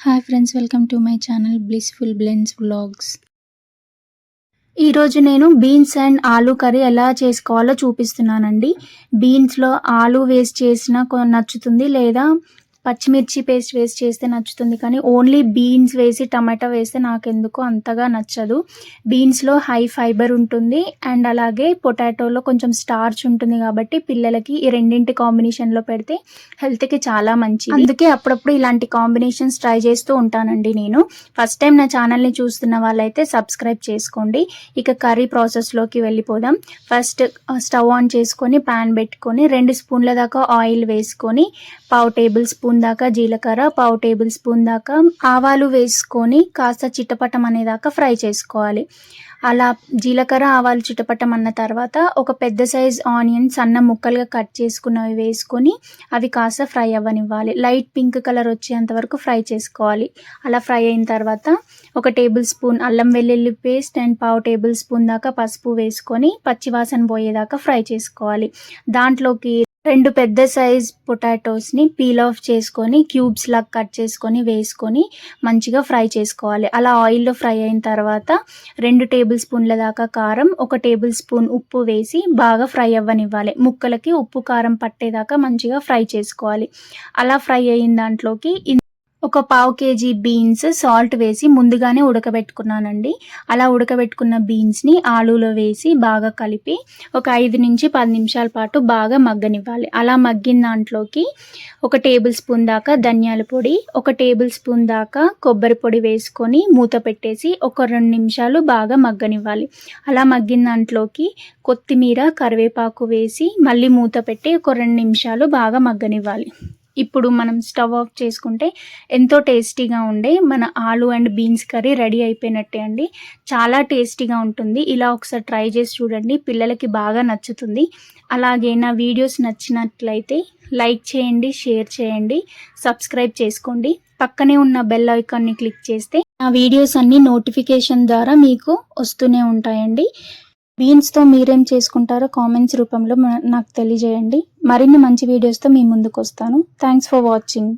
Hi friends, welcome to my channel blissful blends vlogs. ఈరోజు నేను beans and aloo curry ఎలా చేసుకోవాలో చూపిస్తున్నానండి. బీన్స్లో ఆలూ వేస్ట్ చేసినా నచ్చుతుంది, లేదా పచ్చిమిర్చి పేస్ట్ వేస్ట్ చేస్తే నచ్చుతుంది. కానీ ఓన్లీ బీన్స్ వేసి టమాటా వేస్తే నాకెందుకో అంతగా నచ్చదు. బీన్స్లో హై ఫైబర్ ఉంటుంది అండ్ అలాగే పొటాటోలో కొంచెం స్టార్చ్ ఉంటుంది కాబట్టి పిల్లలకి ఈ రెండింటి కాంబినేషన్లో పెడితే హెల్త్కి చాలా మంచిది. అందుకే అప్పుడప్పుడు ఇలాంటి కాంబినేషన్స్ ట్రై చేస్తూ ఉంటానండి. నేను ఫస్ట్ టైం నా ఛానల్ని చూస్తున్న వాళ్ళైతే సబ్స్క్రైబ్ చేసుకోండి. ఇక కర్రీ ప్రాసెస్లోకి వెళ్ళిపోదాం. ఫస్ట్ స్టవ్ ఆన్ చేసుకొని ప్యాన్ పెట్టుకొని 2 స్పూన్ల దాకా ఆయిల్ వేసుకొని 1/2 టేబుల్ స్పూన్ దాకా జీలకర్ర, 1/2 టేబుల్ స్పూన్ దాకా ఆవాలు వేసుకొని కాస్త చిటపటం అనేదాకా ఫ్రై చేసుకోవాలి. అలా జీలకర్ర ఆవాలు చిటపటం అన్న తర్వాత ఒక పెద్ద సైజ్ ఆనియన్ సన్న ముక్కలుగా కట్ చేసుకున్నవి వేసుకొని అవి కాస్త ఫ్రై అవ్వనివ్వాలి. లైట్ పింక్ కలర్ వచ్చేంత వరకు ఫ్రై చేసుకోవాలి. అలా ఫ్రై అయిన తర్వాత 1 టేబుల్ స్పూన్ అల్లం వెల్లుల్లి పేస్ట్ అండ్ 1/2 టేబుల్ స్పూన్ దాకా పసుపు వేసుకొని పచ్చివాసన పోయేదాకా ఫ్రై చేసుకోవాలి. దాంట్లోకి 2 పెద్ద సైజ్ పొటాటోస్ని పీల్ ఆఫ్ చేసుకొని క్యూబ్స్ లాగా కట్ చేసుకొని వేసుకొని మంచిగా ఫ్రై చేసుకోవాలి. అలా ఆయిల్లో ఫ్రై అయిన తర్వాత 2 టేబుల్ స్పూన్ల దాకా కారం, 1 టేబుల్ స్పూన్ ఉప్పు వేసి బాగా ఫ్రై అవ్వనివ్వాలి. ముక్కలకి ఉప్పు కారం పట్టేదాకా మంచిగా ఫ్రై చేసుకోవాలి. అలా ఫ్రై అయిన దాంట్లోకి ఒక 1/2 కేజీ బీన్స్ సాల్ట్ వేసి ముందుగానే ఉడకబెట్టుకున్నానండి. అలా ఉడకబెట్టుకున్న బీన్స్ని ఆలూలో వేసి బాగా కలిపి ఒక 5 నుంచి 10 నిమిషాల పాటు బాగా మగ్గనివ్వాలి. అలా మగ్గిన దాంట్లోకి 1 టేబుల్ స్పూన్ దాకా ధనియాల పొడి, 1 టేబుల్ స్పూన్ దాకా కొబ్బరి పొడి వేసుకొని మూత పెట్టేసి ఒక 2 నిమిషాలు బాగా మగ్గనివ్వాలి. అలా మగ్గిన దాంట్లోకి కొత్తిమీర, కరివేపాకు వేసి మళ్ళీ మూత పెట్టి ఒక 2 నిమిషాలు బాగా మగ్గనివ్వాలి. ఇప్పుడు మనం స్టవ్ ఆఫ్ చేసుకుంటే ఎంతో టేస్టీగా ఉండే మన aloo and beans curry ready అయిపోయినట్టే అండి. చాలా టేస్టీగా ఉంటుంది. ఇలా ఒకసారి ట్రై చేసి చూడండి, పిల్లలకి బాగా నచ్చుతుంది. అలాగే నా వీడియోస్ నచ్చినట్లయితే లైక్ చేయండి, షేర్ చేయండి, సబ్స్క్రైబ్ చేసుకోండి. పక్కనే ఉన్న బెల్ ఐకాన్ని క్లిక్ చేస్తే నా వీడియోస్ అన్నీ నోటిఫికేషన్ ద్వారా మీకు వస్తూనే ఉంటాయండి. బీన్స్తో మీరేం చేసుకుంటారో కామెంట్స్ రూపంలో నాకు తెలియజేయండి. మరిన్ని మంచి వీడియోస్తో మీ ముందుకు వస్తాను. Thanks for watching.